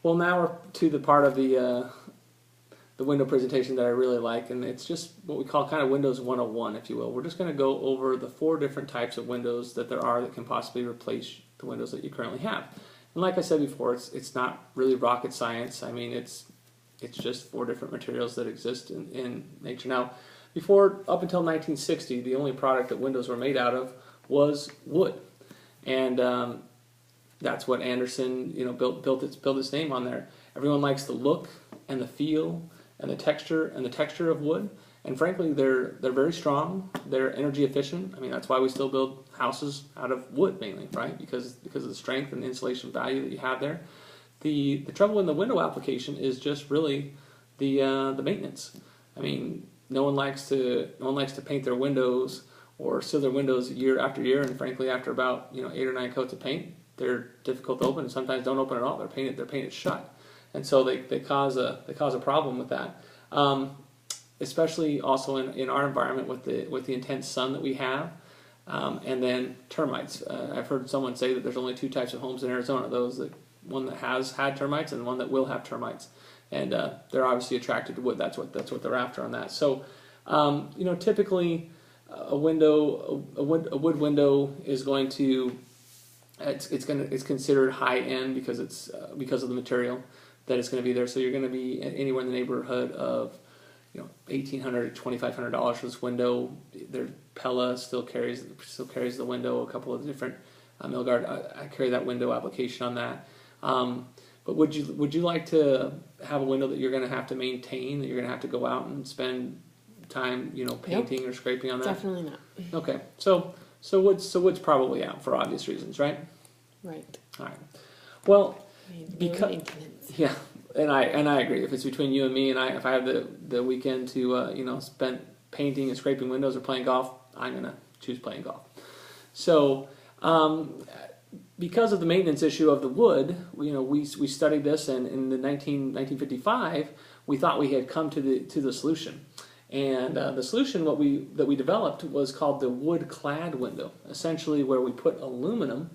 Well, now we're to the part of the window presentation that I really like, and it's just what we call kind of Windows 101, if you will. We're just going to go over the 4 different types of windows that there are that can possibly replace the windows that you currently have. And like I said before, it's not really rocket science. I mean, it's just 4 different materials that exist in nature. Now, up until 1960, the only product that windows were made out of was wood, and that's what Anderson, built its name on there. Everyone likes the look and the feel and the texture of wood, and frankly, they're very strong. They're energy efficient. I mean, that's why we still build houses out of wood mainly, right? Because of the strength and the insulation value that you have there. The trouble in the window application is just really the maintenance. I mean, no one likes to paint their windows or seal their windows year after year, and frankly, after about 8 or 9 coats of paint, they're difficult to open, and sometimes don't open at all. They're painted shut, and so they cause a problem with that. Especially also in our environment with the intense sun that we have, and then termites. I've heard someone say that there's only 2 types of homes in Arizona: one that has had termites and one that will have termites, and they're obviously attracted to wood. That's what they're after on that. So, typically a wood window is going to it's considered high end because of the material that it's going to be there. So you're going to be anywhere in the neighborhood of $1,800 to $2,500 for this window. Their Pella still carries the window. A couple of different Milgard. I carry that window application on that. But would you like to have a window that you're going to have to maintain, that you're going to have to go out and spend time painting or scraping on that? Definitely not. Okay, so wood's probably out for obvious reasons, right? Right. All right. Well, because yeah, and I agree. If it's between you and me, and if I have the weekend to spend painting and scraping windows or playing golf, I'm gonna choose playing golf. So, because of the maintenance issue of the wood, we studied this, and in the 1955, we thought we had come to the solution. And the solution that we developed was called the wood clad window, essentially where we put aluminum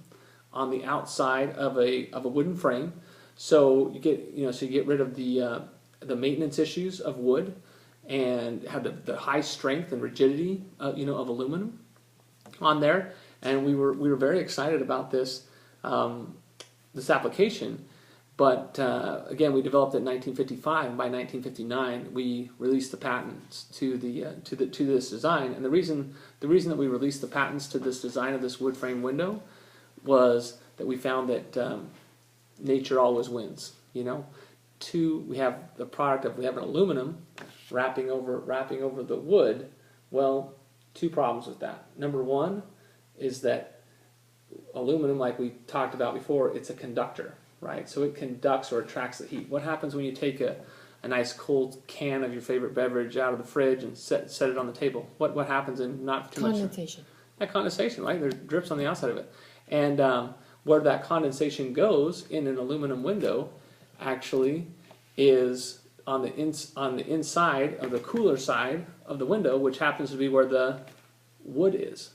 on the outside of a wooden frame. So you get rid of the maintenance issues of wood and have the high strength and rigidity of aluminum on there. And we were very excited about this application. But again, we developed it in 1955, and by 1959, we released the patents to this design. And the reason that we released the patents to this design of this wood frame window was that we found that nature always wins. We have the product of an aluminum wrapping over the wood. Well, 2 problems with that. Number 1 is that aluminum, like we talked about before, it's a conductor. Right, so it conducts or attracts the heat. What happens when you take a nice cold can of your favorite beverage out of the fridge and set it on the table? What happens in not too much? Condensation. Condensation, right? There's drips on the outside of it, and where that condensation goes in an aluminum window, actually, is on the inside of the cooler side of the window, which happens to be where the wood is.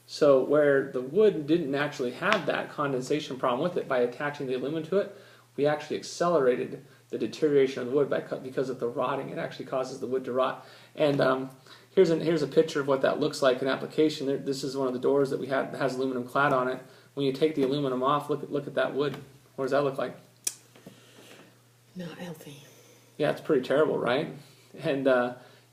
So where the wood didn't naturally have that condensation problem with it, by attaching the aluminum to it, we actually accelerated the deterioration of the wood because of the rotting. It actually causes the wood to rot. And here's a picture of what that looks like in application. This is one of the doors that we had that has aluminum clad on it. When you take the aluminum off, look at that wood. What does that look like? Not healthy. Yeah, it's pretty terrible, right?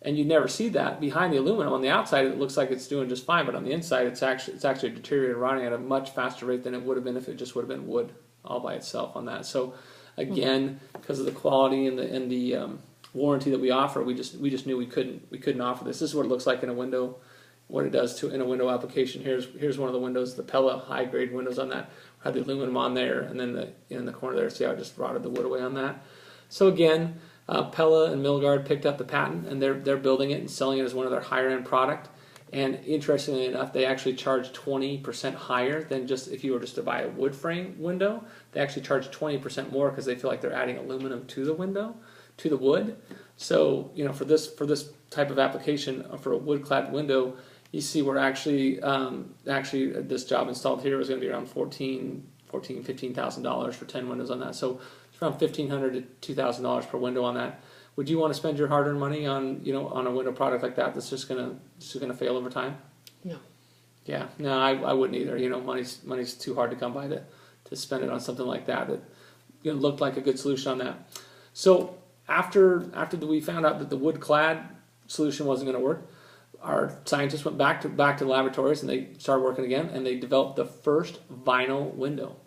And you never see that behind the aluminum. On the outside, it looks like it's doing just fine, but on the inside, it's actually deteriorating, rotting at a much faster rate than it would have been if it just would have been wood all by itself on that. So, again, because of the quality and the warranty that we offer, we just knew we couldn't offer this. This is what it looks like in a window. What it does in a window application. Here's one of the windows, the Pella high grade windows on that. Had the aluminum on there, and then in the corner there, see how it just rotted the wood away on that. So again. Pella and Milgard picked up the patent, and they're building it and selling it as one of their higher end product. And interestingly enough, they actually charge 20% higher than just if you were just to buy a wood frame window. They actually charge 20% more because they feel like they're adding aluminum to the window, to the wood. So for this type of application for a wood clad window, you see we're actually this job installed here was going to be around $1,400 $15,000 for 10 windows on that. So it's around $1,500 to $2,000 per window on that. Would you want to spend your hard-earned money on on a window product like that that's just gonna fail over time? No. Yeah, no, I wouldn't either. Money's too hard to come by to spend it on something like that looked like a good solution on that. So after we found out that the wood clad solution wasn't going to work, our scientists went back to the laboratories and they started working again, and they developed the first vinyl window.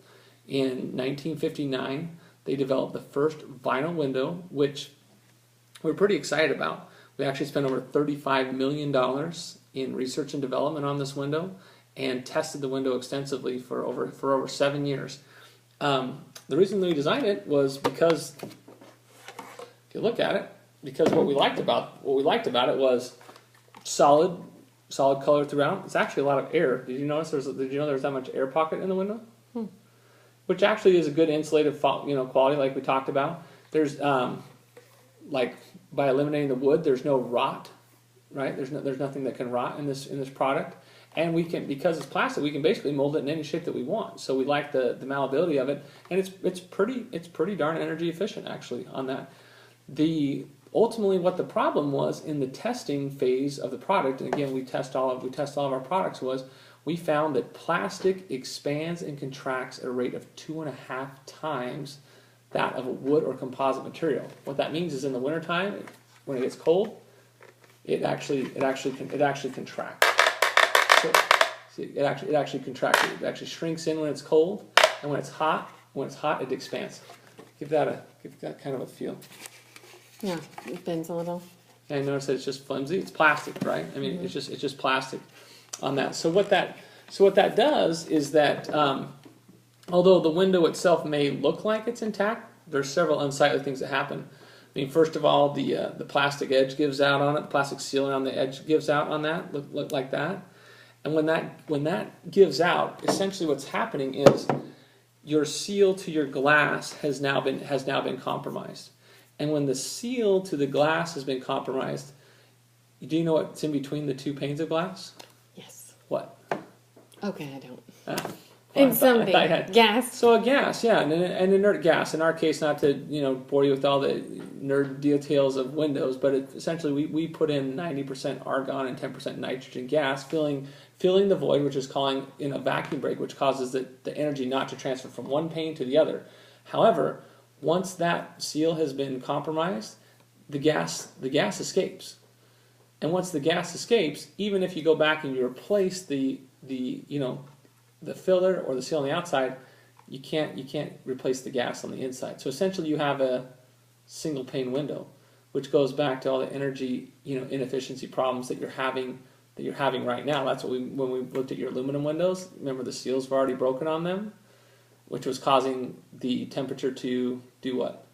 In 1959, they developed the first vinyl window, which we're pretty excited about. We actually spent over $35 million in research and development on this window, and tested the window extensively for over 7 years. The reason that we designed it was because, if you look at it, because what we liked about it was solid color throughout. It's actually a lot of air. Did you know there's that much air pocket in the window? Which actually is a good insulative quality, like we talked about. There's like by eliminating the wood, there's no rot, right? There's nothing that can rot in this product, and we can, because it's plastic, we can basically mold it in any shape that we want. So we like the malleability of it, and it's pretty darn energy efficient actually on that. Ultimately, what the problem was in the testing phase of the product, and again we test all of our products, was we found that plastic expands and contracts at a rate of 2.5 times that of a wood or composite material. What that means is in the wintertime, when it gets cold, it actually contracts. So, see, it actually contracts. It actually shrinks in when it's cold, and when it's hot, it expands. Give that kind of a feel. Yeah, it bends a little. And notice that it's just flimsy. It's plastic, right? I mean, it's just plastic on that. So what that does is that although the window itself may look like it's intact, there's several unsightly things that happen. I mean, first of all, the plastic edge gives out on it. The plastic sealing on the edge gives out on that. Look like that. And when that gives out, essentially what's happening is your seal to your glass has now been compromised. And when the seal to the glass has been compromised, do you know what's in between the two panes of glass? Yes. What? Okay, I don't. Well, Gas. So a gas, yeah, an inert gas. In our case, not to bore you with all the nerd details of windows, but essentially we put in 90% argon and 10% nitrogen gas, filling the void, which is calling in a vacuum break, which causes the energy not to transfer from one pane to the other. However, once that seal has been compromised, the gas escapes. And once the gas escapes, even if you go back and you replace the filler or the seal on the outside, you can't replace the gas on the inside. So essentially you have a single pane window, which goes back to all the energy inefficiency problems that you're having right now. That's what when we looked at your aluminum windows, remember the seals were already broken on them, which was causing the temperature to do what?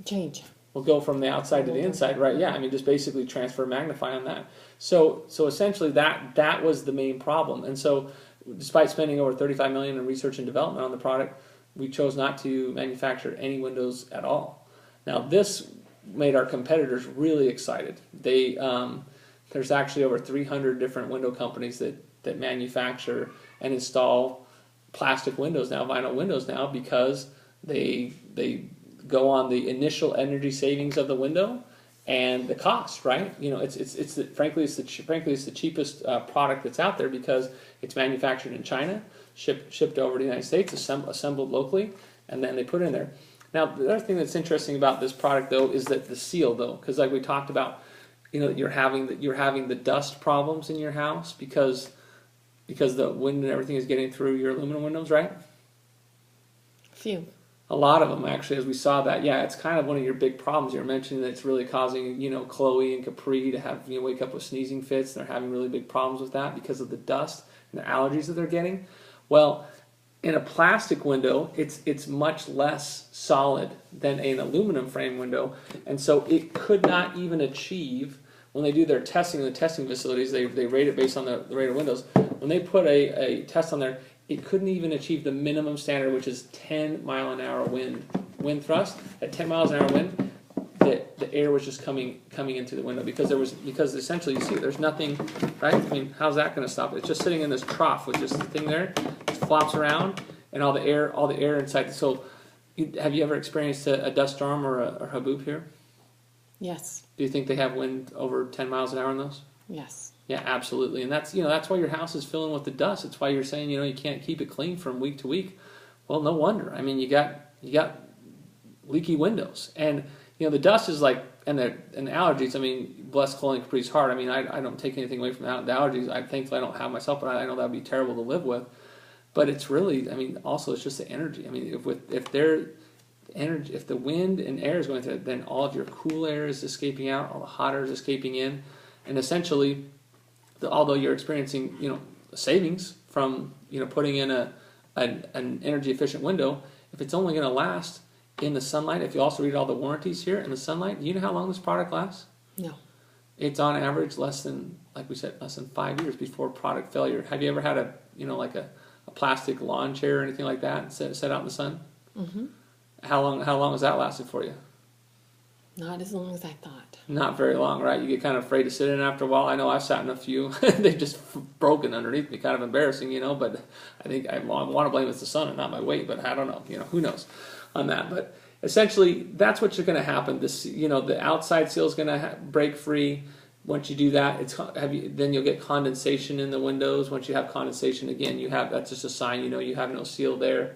Change. Will go from the outside to the inside, right? Yeah, I mean just basically transfer, magnify on that. So essentially that was the main problem. And so despite spending over $35 million in research and development on the product, we chose not to manufacture any windows at all. Now this made our competitors really excited. There's actually over 300 different window companies that manufacture and install plastic windows now, vinyl windows now, because they go on the initial energy savings of the window and the cost, right? Frankly it's the cheapest product that's out there because it's manufactured in China, shipped over to the United States, assembled locally, and then they put it in there. Now the other thing that's interesting about this product though is that the seal though, because like we talked about, you're having the dust problems in your house because the wind and everything is getting through your aluminum windows, right? Few. A lot of them, actually, as we saw that. Yeah, it's kind of one of your big problems. You're mentioning that it's really causing, Chloe and Capri to have, wake up with sneezing fits. They're having really big problems with that because of the dust and the allergies that they're getting. Well, in a plastic window, it's much less solid than an aluminum frame window, and so it could not even achieve, when they do their testing in the testing facilities, they rate it based on the rate of windows. When they put a test on there, it couldn't even achieve the minimum standard, which is 10 mile an hour wind thrust. At 10 miles an hour wind, the air was just coming into the window because essentially, you see, there's nothing, right? I mean, how's that going to stop it? It's just sitting in this trough with just the thing there. It's flops around, and all the air inside. So, have you ever experienced a dust storm or a haboob here? Yes. Do you think they have wind over 10 miles an hour in those? Yes. Yeah, absolutely. And that's why your house is filling with the dust. It's why you're saying, you can't keep it clean from week to week. Well, no wonder. I mean, you got leaky windows. And the dust is like, and the allergies, I mean, bless Colin Capri's heart. I mean, I don't take anything away from the allergies. Thankfully I don't have myself, but I know that would be terrible to live with. But it's really, I mean, also it's just the energy. I mean, if the wind and air is going through it, then all of your cool air is escaping out, all the hot air is escaping in, and essentially, although you're experiencing, savings from, putting in an energy efficient window, if it's only going to last in the sunlight, if you also read all the warranties here in the sunlight, do you know how long this product lasts? No. It's on average less than 5 years before product failure. Have you ever had a plastic lawn chair or anything like that set out in the sun? Mm-hmm. How long has that lasted for you? Not as long as I thought. Not very long, right? You get kind of afraid to sit in after a while. I know I've sat in a few. They've just broken underneath me. Kind of embarrassing, but I think I want to blame it's the sun and not my weight, but I don't know. Who knows on that. But essentially, that's what's going to happen. The outside seal is going to break free. Once you do that, then you'll get condensation in the windows. Once you have condensation, again, that's just a sign you have no seal there.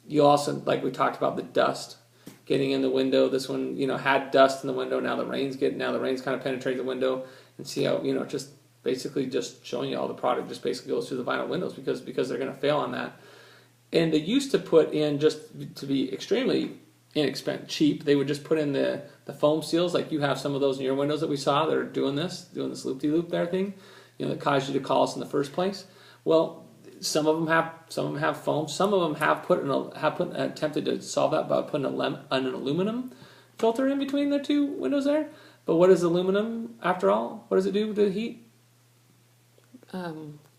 You also, like we talked about, the dust getting in the window. This one, had dust in the window. Now the rain's kind of penetrating the window, and see how just basically just showing you all the product just basically goes through the vinyl windows because they're going to fail on that. And they used to put in, just to be extremely cheap, they would just put in the foam seals, like you have some of those in your windows that we saw that are doing this loop-de-loop there thing, that caused you to call us in the first place. Well, some of them have foam. Some of them have attempted to solve that by putting an aluminum filter in between the two windows there. But what is aluminum after all? What does it do with the heat?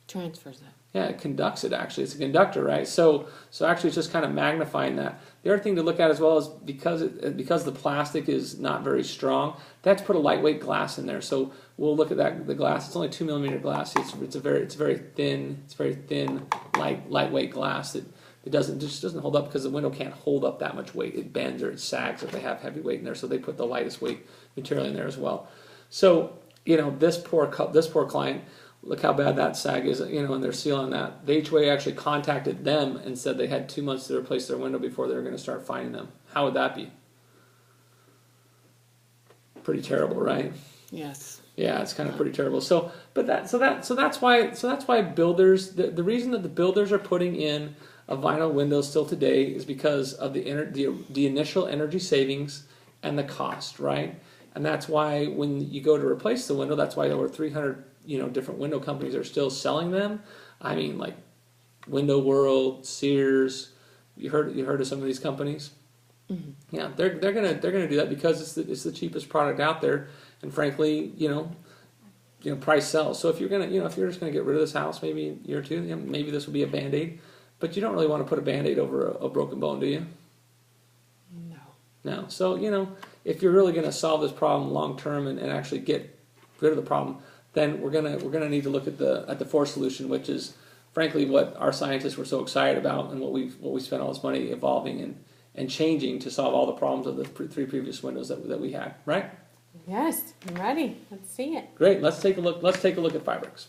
Transfers it. Yeah, it conducts it. Actually, it's a conductor, right? So actually, it's just kind of magnifying that. The other thing to look at as well is because the plastic is not very strong, they have to put a lightweight glass in there. So we'll look at that. The glass, it's only 2 millimeter glass. It's very thin, lightweight glass that just doesn't hold up because the window can't hold up that much weight. It bends or it sags if they have heavy weight in there. So they put the lightest weight material in there as well. So this poor client. Look how bad that sag is, and they're sealing that. The HOA actually contacted them and said they had 2 months to replace their window before they were going to start fining them. How would that be? Pretty terrible, right? Yes. Yeah, it's kind of pretty terrible. So that's why builders, the reason that the builders are putting in a vinyl window still today is because of the initial energy savings and the cost, right? And that's why when you go to replace the window, that's why over 300 different window companies are still selling them. I mean, like Window World, Sears. You heard of some of these companies? Mm-hmm. Yeah, they're gonna do that because it's the cheapest product out there, and frankly, price sells. So if you're just gonna get rid of this house, maybe a year or two, maybe this will be a Band-Aid, but you don't really want to put a Band-Aid over a broken bone, do you? No. So if you're really gonna solve this problem long term and actually get rid of the problem, then we're gonna need to look at the fourth solution, which is frankly what our scientists were so excited about and what we spent all this money evolving and changing to solve all the problems of the three previous windows that we had, right? Yes, I'm ready. Let's see it. Great. Let's take a look at Fiberglass.